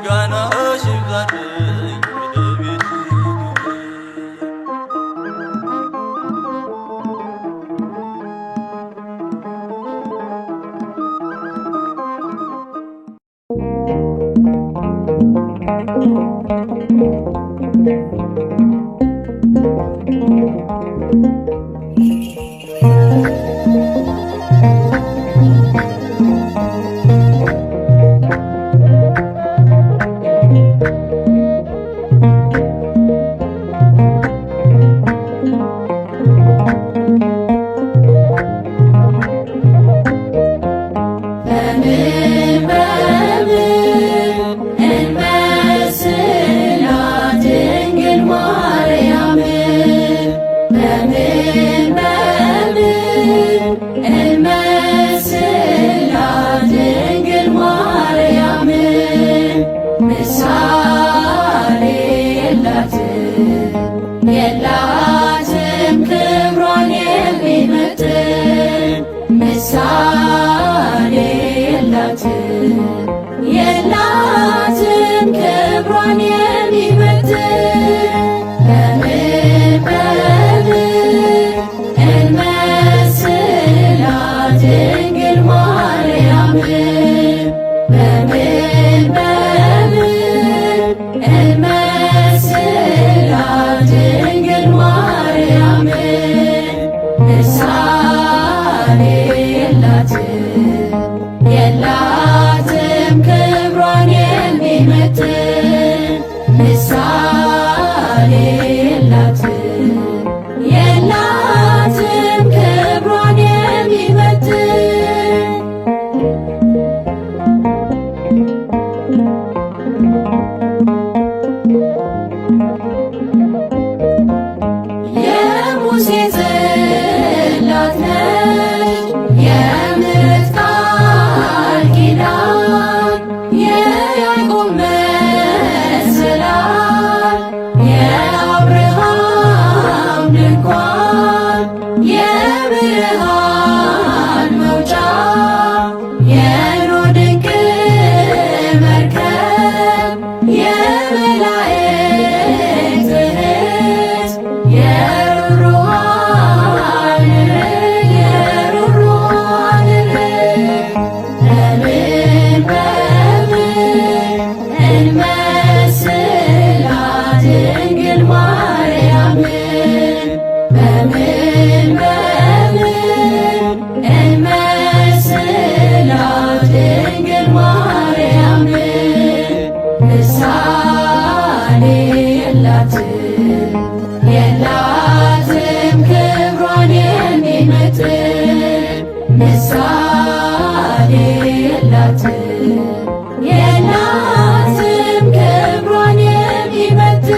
ምስጋናሽ ይብዛልኝ እመቤቴ። የላትም ክብሯን የሚመጥን ምሳሌ የላትም ክብሯን የሚመጥን በምን እንመስላት ድንግል ማርያምን በምን እንመስላት ድንግል ማርያምን ምሳሌ የላትም ክብሯን የሚመጥን ምሳሌ የላትም ክብሯን የሚመጥን የሙሴ ጽላት ነች የምሕረት ቃል ኪዳን የያዕቆብ መሰላል የአብርሃም ድንኳን የብርሃን መውጫ የኖኅ ድንቅ መርከብ የመላእክት እህት የሩሩሃን እንመስላት ድንግል ማርያምን በምን እንመስላት ድንግል ማርያምን ምሳሌ የላትም ክብሯን የሚመጥን ምሳሌ የላትም ክብሯን የሚመጥን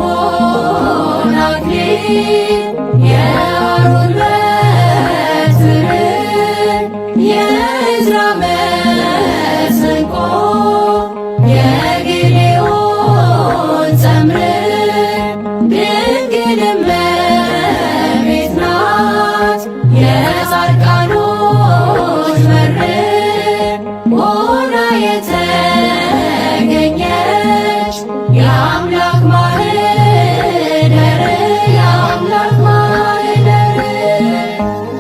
የሰሎሞን አክሊል የአሮን በትር የዕዝራ መሰንቆ የጌዴዎን ጸምር ድንግል እመቤት ናት የጻድቃኖች በር ሆና የተገኘች የአምላክ ማህደር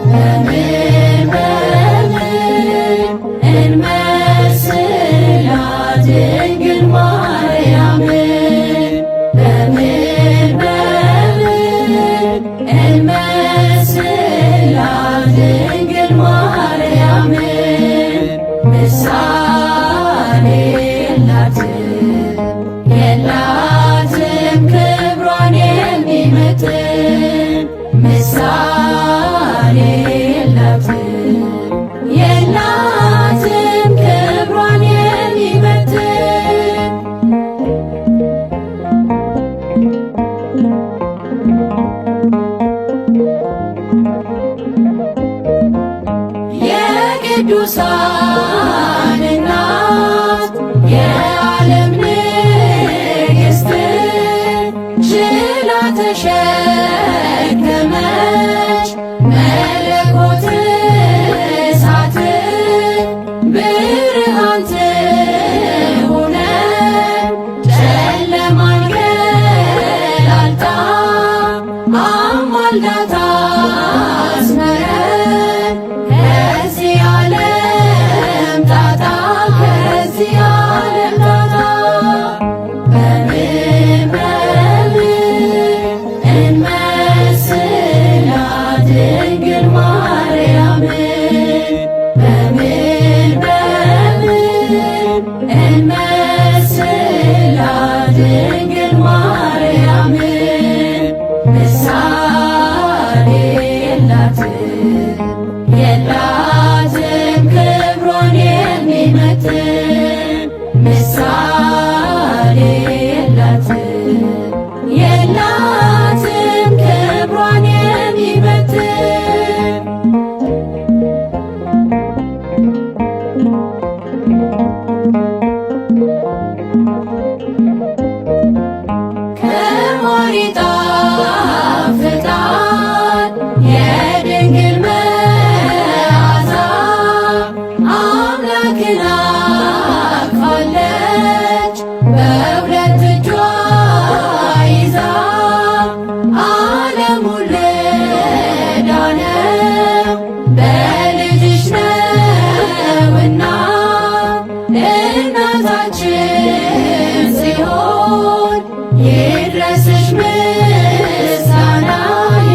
በምን እንመስላት ድንግል ማርያምን በምን እንመስላት ድንግል ማርያምን ምሳሌ የላትም ክብሯን የሚመጥን ምሳሌ የላትም ክብሯን የሚመጥን የቅዱሳን እናት የዓለም ንግሥት ችላ ተሸከመች መለኮት እሳት ብርሃን ትሁነን ጨለማን ገላልጣ አማልዳ ታስመረን ከዚህ ዓለም ጣጣ ከዚህ ዓለም ጣጣ በምን እንመስላት ድንግል ማርያምን በምን እንመስላት ድንግል ማርያምን ምሳሌ የላትም ክብሯን የሚመጥን ምሳሌ የላትም ክብሯን የሚመጥን ከማር ይጣፍጣል የድንግል መዓዛ አምላክን አቅፋለች በሁለት እጇ ይዛ ዓለም ሁሉ ዳነው በልጅሽ ነውና እናታችን ጽዮን ይድረስሽ ምስጋና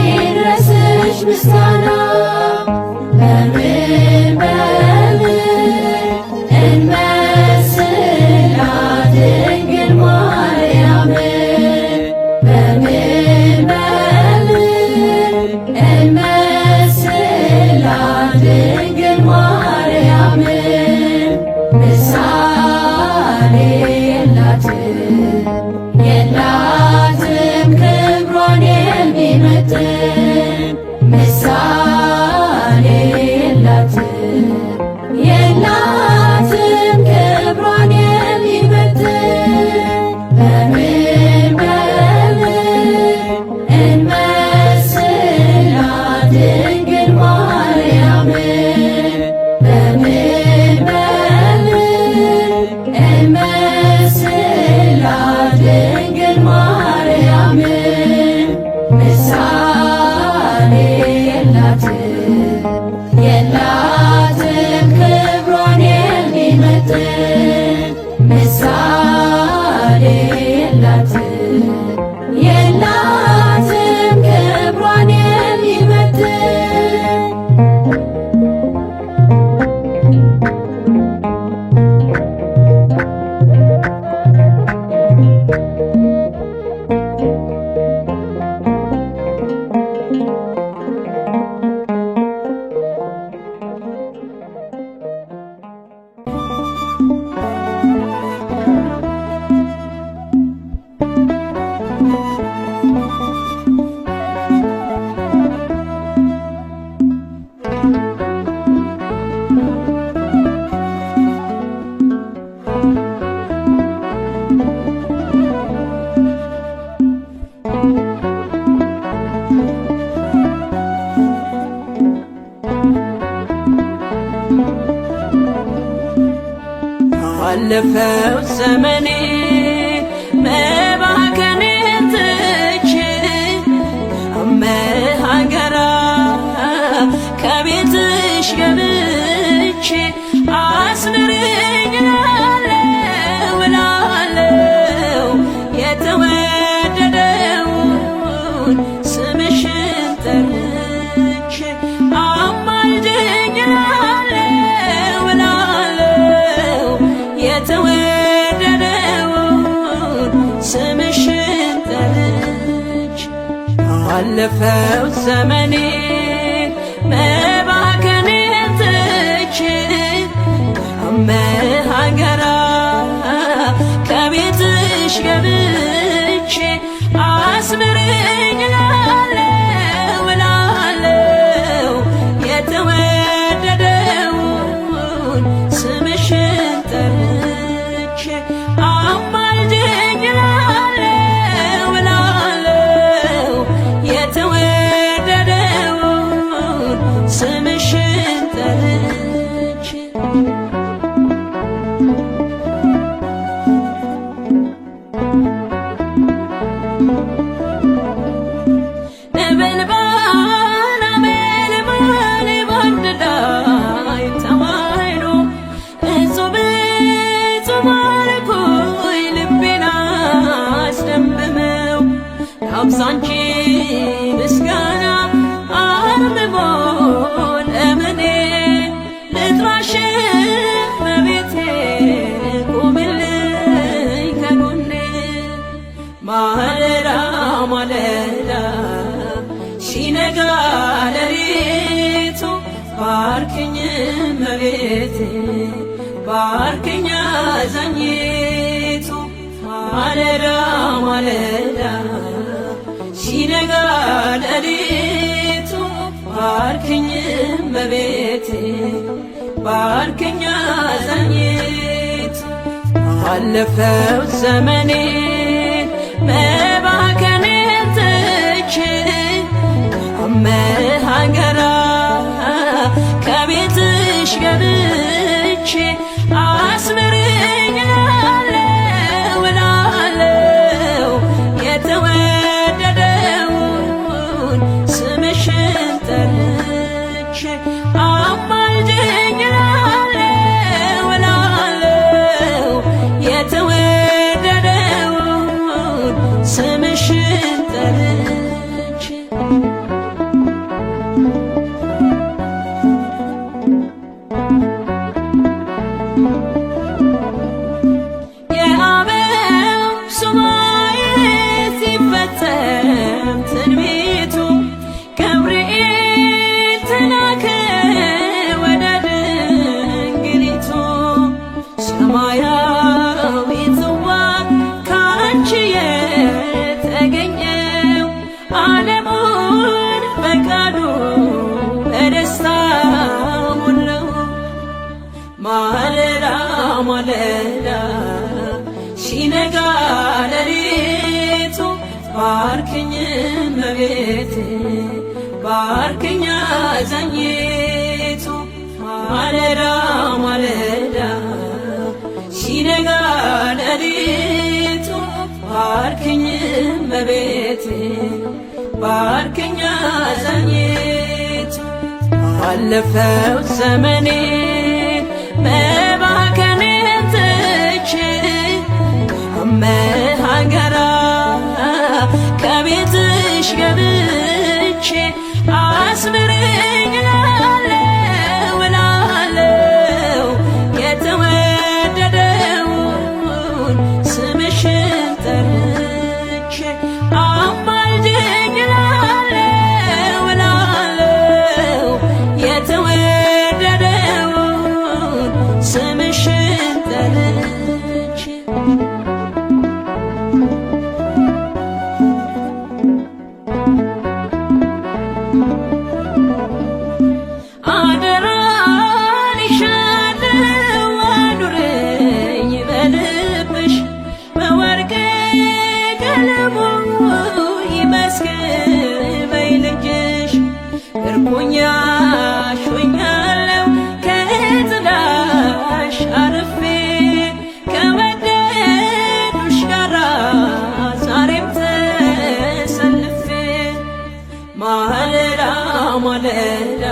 ይድረስሽ ምስጋና በምን እንመስላት ድንግል ማርያምን በምን እንመስላት ድንግል ማርያምን ምሳሌ የላትም ክብሯን የሚመጥን ምሳሌ የላትም ክብሯን የሚመጥን በምን እንመስላት ድንግል ማርያምን በምን እንመስላት ድንግል ማርያምን ምሳሌ የላትም ክብሯን የሚመጥን ምሳሌ የላትም ክብሯን የሚመጥን ባለፈው ዘመኔ መባከኔን ትቼ ከመሃገራ ከቤትሽ ገብቼ አስምረኝ እላለሁ የተወደደውን ስምሽን ጠርቼ አማልደኝ የተወደደውን ስምሽን ጠርቼ ባለፈው ዘመኔ መባከኔን ትቼ ከመሃገራ ከቤትሽ ገብቼ አስምረኝ እላለሁ የተወደደውን ስምሽን ጠርቼ አማልደኝ እላለሁ ነበልባል አመልማል ባንድ ላይ ተዋህዶ እጹብ እጹብ አልኩኝ ልቤን አስደምመው ላብዛ አንቺ ምስጋና አርምሞ ለምኔ ልጥራሽ እመቤቴ ቁምልኝ ከጎኔ ማለዳ ማለዳ ሲነጋ ሌሊቱ ባርክኝ እመቤቴ ባርክኝ አዛኝቱ ማለዳ ማለዳ ሲነጋ ሌሊቱ ባርክኝ እመቤቴ ባርክኝ አዛኝቱ አለፈው ዘመኔ መባከኔን ትቼ ከመሃገራ ከቤትሽ ገብቼ አስምሪኝ እላለሁ እላለሁ የተወደደውን ስምሽን ጠርቼ አማልጅኝ እላለሁ እላለሁ የተወደደውን ስምሽን ጠርቼ የአበው ሱባኤ ሲፈጸም ትንቢቱ ገብርኤል ተላከ ወደ ድንግሊቱ ሰማያዊ ጽዋ ካንቺ የተገኘው ዓለሙን በቃሉ በደስታ ሞላው ማለዳ ማለዳ ሲነጋ ሌሊቱ ባርክኝ እመቤቴ ባርክኝ አዛኝቱ ማለዳ ማለዳ ሲነጋ ሌሊቱ ባርክኝ እመቤቴ ባርክኝ አዛኝቱ አለፈው ዘመኔ መባከኔን ትቼ ከመሃገራ ከቤትሽ ገብቼ አስምሪኝ እላለሁ እላለሁ የተወደደውን ስምሽን ጠርቼ አማልጅኝ እላለሁ እላለሁ የተወደደውን ስምሽን ጠርቼ አደራን ይሻለው አኑረኝ በልብሽ በወርቅ ቀለሙ ይመስክር በይልጅሽ እርቁኛሽ ሆኛለው ከጥላሽ አርፌ ከወደዱሽ ጋራ ዛሬም ተሰልፌ ማለዳ ማለዳ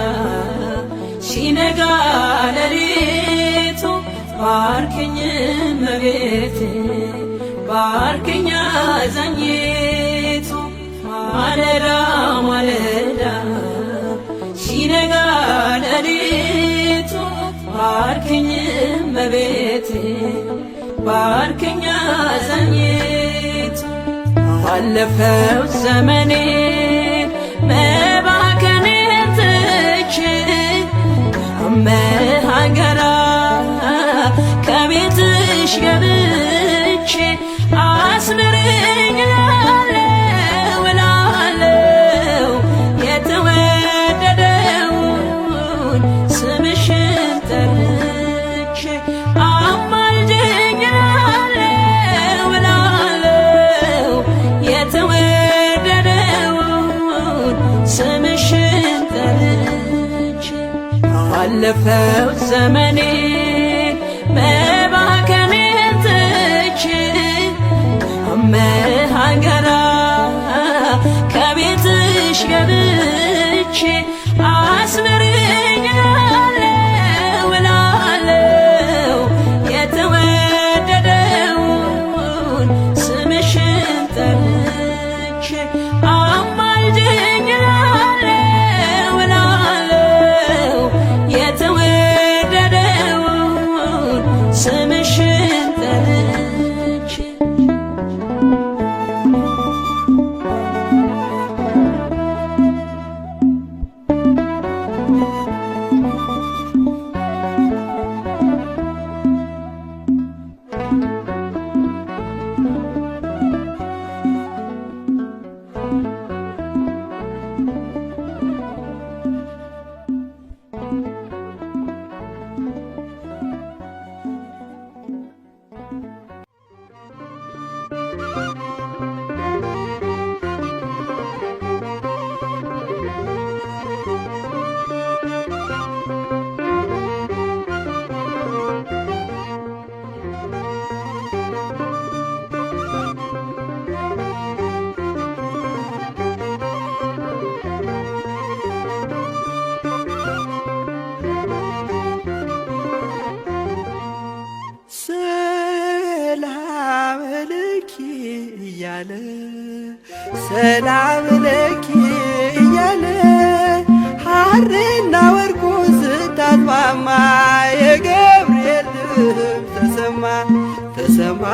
ሲነጋ ሌሊቱ ባርክኝ እመቤቴ ባርክኝ አዛኝቱ ማለዳ ማለዳ ሲነጋ ሌሊቱ ባርክኝ እመቤቴ ባርክኝ አዛኝቱ አለፈው ዘመኔ መባከኔን ትቼ ከመሃገራ ከቤትሽ ገብቼ አስምሪኝ እላለሁ እላለሁ የተወደደውን ስምሽን ጠርቼ አማልጅኝ እላለሁ እላለሁ የተወደደውን ስምሽን ጠርቼ አለፈው ዘመኔ መባከኔን ትቼ ከመሃገራ ገብቼ አስምሪኝ እላለሁ እላለሁ የተወደደውን ስምሽን ጠርቼ አማልጅኝ እላለሁ እላለሁ የተወደደውን ስምሽን ጠርቼ ሰላም ለኪ እያለ ሐርና ወርቁን ስታስማማ የገብርኤል ድምፅ ተሰማ ተሰማ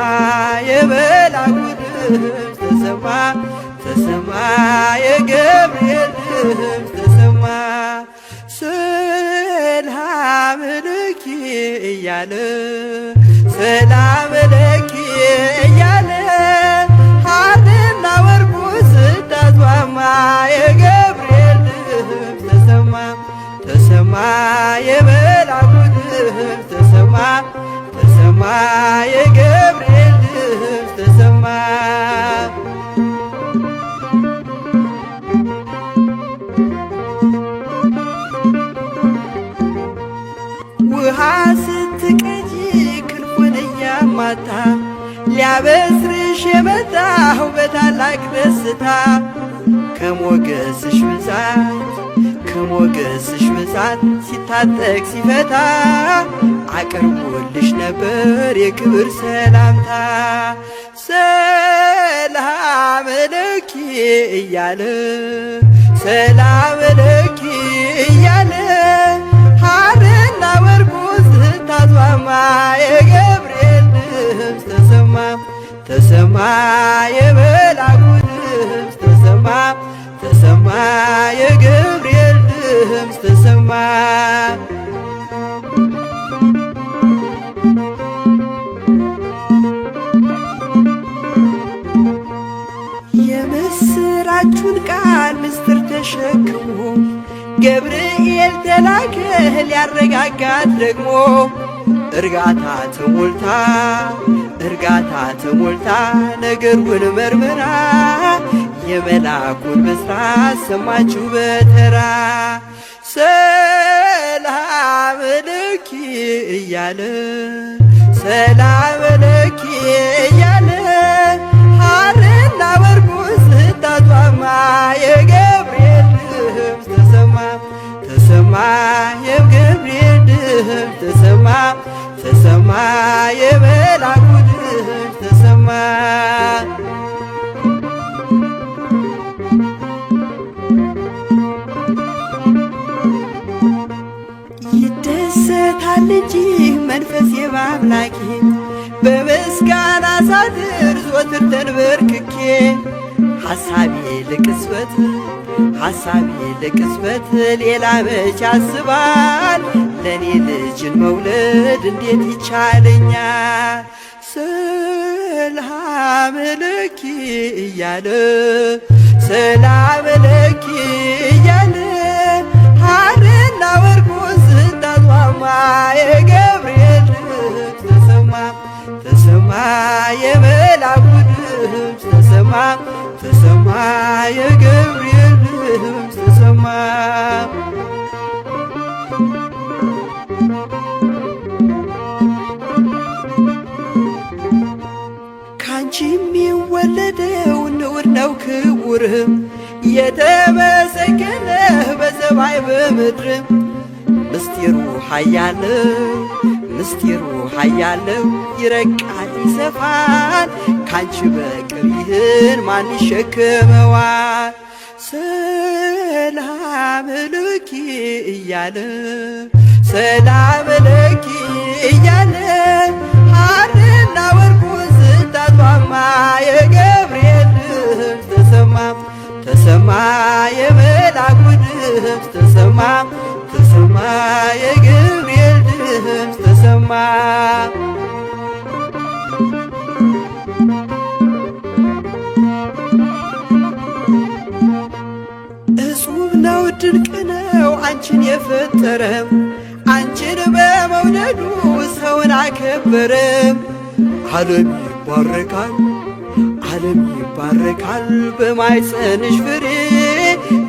የመልአኩ ድምፅ ተሰማ ተሰማ የገብርኤል ድምፅ ተሰማ ሰላም ለኪ እያለ ሰላም ለኪ እያለ ሐርና ወርቁ ስታስማማ የገብርኤል ድምፅ ተሰማ ተሰማ የመልአኩ ድምፅ ተሰማ ተሰማ የገብርኤል ድምፅ ተሰማ ውሃ ስትቀጂ ክንፉን እያማታ ሊያበስርሽ የመጣው በታላቅ ደስታ ከሞገስሽ ብዛት ሲታጠቅ ሲፈታ አቅርቦልሽ ነበር የክብር ሰላምታ ሰላም ለኪ እያለ ሰላም ለኪ እያለ ሐርና ወርቁ ስታስማማ የገብርኤል ድምፅ ተሰማ ተሰማ የመልአኩ ድምፅ ተሰማ ተሰማ የገብርኤል ድምፅ ተሰማ የምስራቹን ቃል ምስጢር ተሸክሞ ገብርኤል ተላከ ሊያረጋጋት ደግሞ እርጋታ ተሞልታ ነገሩን መርምራ የመልአኩን ብስራት ሰማችሁ በተራ ሰላም ለኪ እያለ ሰላም ለኪ እያለ ሐርና ወርቁ ስታስማማ የገብርኤል ድምፅ ተሰማ ተሰማ የገብርኤል ድምፅ ተሰማ ተሰማ የመልአኩ ድምፅ ተሰማ ይደሰታል እንጂ መንፈሴ በአምላኬ በምስጋና ሳድር ዘወትር ተንበርክኬ ሐሳቤ ለቅጽበት ሌላ መች ያስባል ለኔ ልጅን መውለድ እንዴት ይቻለኛል ሰላም ለኪ እያለ ሰላም ለኪ እያለ ሐርና ወርቁ ስታስማማ የገብርኤል ድምፅ ተሰማ ተሰማ የመልአኩ ድምፅ ተሰማ ተሰማ የገብርኤል ድምፅ ተሰማ ካንቺ የሚወለደው ንዑድ ነው ክቡርም የተመሰገነ በሰማይ በምድርም ምስጢሩ ኃያል ነው ምስጢሩ ኃያል ነው ይረቃል ይሰፋል ካንቺ በቀር ይህን ማን ይሸከመዋል? ሰላም ለኪ እያለ ሰላም ለኪ እያለ ሐርና ወርቁን ስታስማማ የገብርኤል ድምፅ ተሰማ ተሰማ የመልአኩ ድምፅ ተሰማ ተሰማ የገብርኤል ድምፅ ተሰማ። እጹብ ነው ድንቅ ነው አንቺን የፈጠረም አንቺን በመውደዱ ሰውን አከበረም። ዓለም ይባረካል ዓለም ይባረካል በማኅፀንሽ ፍሬ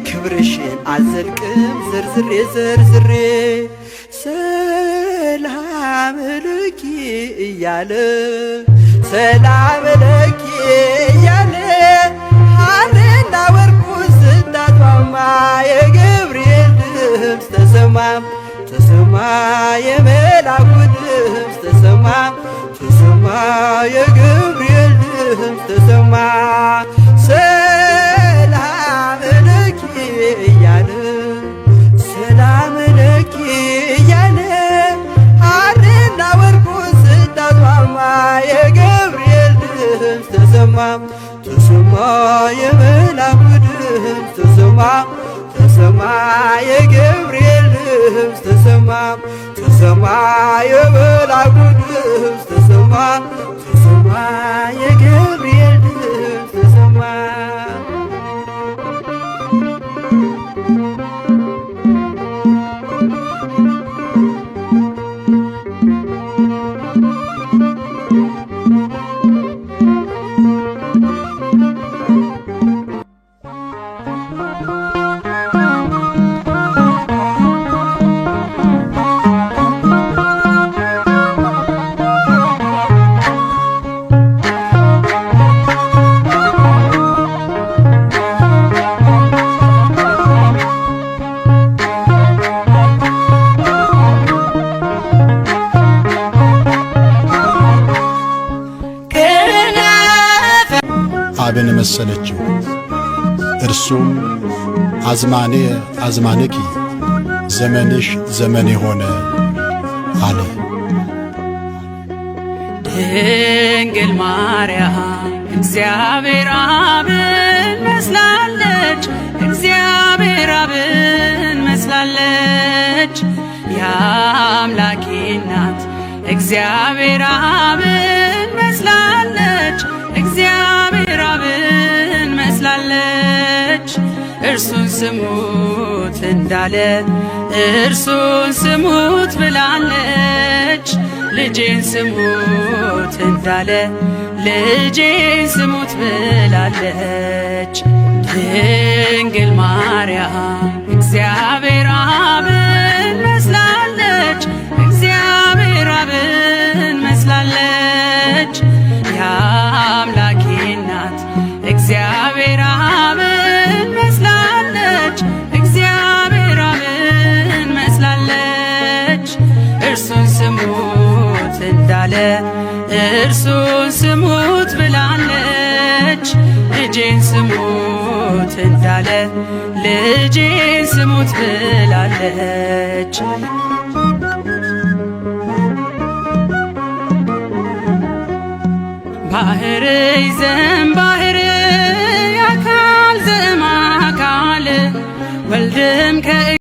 ክብርሽን አልዘልቅም ዘርዝሬ ዘርዝሬ። ሰላም ለኪ እያለ ሰላም ለኪ እያለ ሐርና ወርቁን ስታስማማ የገብርኤል ድምፅ ተሰማ ተሰማ የመልአኩ ድምፅ ተሰማ ተሰማ የገብርኤል ድምፅ ተሰማ። ሰላም ለኪ እያለ ሰላም ለኪ እያለ ሐርና ወርቁን ስታስማማ የገብርኤል ድምፅ ተሰማ ተሰማ የመልአኩ ድምፅ ተሰማ ተሰማ የገብርኤል ድምፅ ተሰማ ተሰማ የመልአኩ ድምፅ ተሰማ ተሰማ የገብርኤል ድምፅ ተሰማ። አብን መሰለችው እርሱም አዝማኔ አዝማንኪ ዘመንሽ ዘመኔ ሆነ አለ። ድንግል ማርያም እግዚአብሔር አብን መስላለች እግዚአብሔር አብን መስላለች የአምላኬ እናት እግዚአብሔር አብን መስላለች እግዚአብሔር አብን መስላለች። እርሱን ስሙት እንዳለ እርሱን ስሙት ብላለች። ልጄን ስሙት እንዳለ ልጄን ስሙት ብላለች። ድንግል ማርያም እግዚአብሔር አብን መስላለች እግዚአብሔር አብን መስላለች የአምላኬ እናት እግዚአብሔር አብን መስላለች እግዚአብሔር አብን መስላለች። እርሱን ስሙት እንዳለ እርሱን ስሙት ብላለች። ልጄን ስሙት እንዳለ ልጄን ስሙት ብላለች። ባህር ይዘን ባህር አካል ዘእምአካል ወልድም